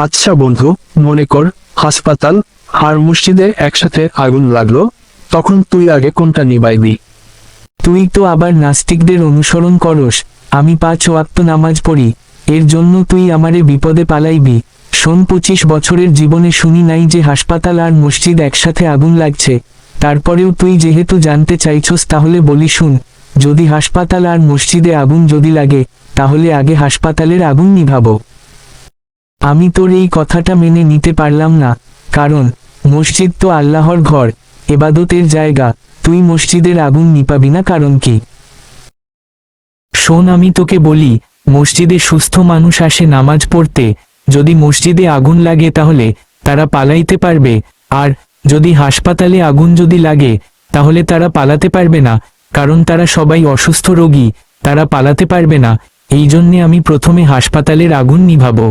আচ্ছা বন্ধু, মনে কর হাসপাতাল আর মসজিদে একসাথে আগুন লাগলো, তখন তুই আগে কোনটা নিবাইবি? তুই তো আবার নাস্তিকদের অনুসরণ করস। আমি 5 ওয়াক্ত নামাজ পড়ি, এর জন্য তুই আমারে বিপদে পালাইবি? শোন, 25 বছরের জীবনে শুনি নাই যে হাসপাতাল আর মসজিদ একসাথে আগুন লাগছে। তারপরেও তুই যেহেতু জানতে চাইছস তাহলে বলি শুন, যদি হাসপাতাল আর মসজিদে আগুন যদি লাগে, তাহলে আগে হাসপাতালের আগুন নিভাবো। আমি তোর এই কথাটা মেনে নিতে পারলাম না, কারণ মসজিদ তো আল্লাহর ঘর, এবাদতের জায়গা। তুই মসজিদের আগুন নিপাবি না, কারণ কি? শোন, আমি তোকে বলি, মসজিদে সুস্থ মানুষ আসে নামাজ পড়তে। যদি মসজিদে আগুন লাগে তাহলে তারা পালাইতে পারবে, আর যদি হাসপাতালে আগুন যদি লাগে তাহলে তারা পালাতে পারবে না, কারণ তারা সবাই অসুস্থ রোগী, তারা পালাতে পারবে না। এই জন্যে আমি প্রথমে হাসপাতালের আগুন নিভাবো।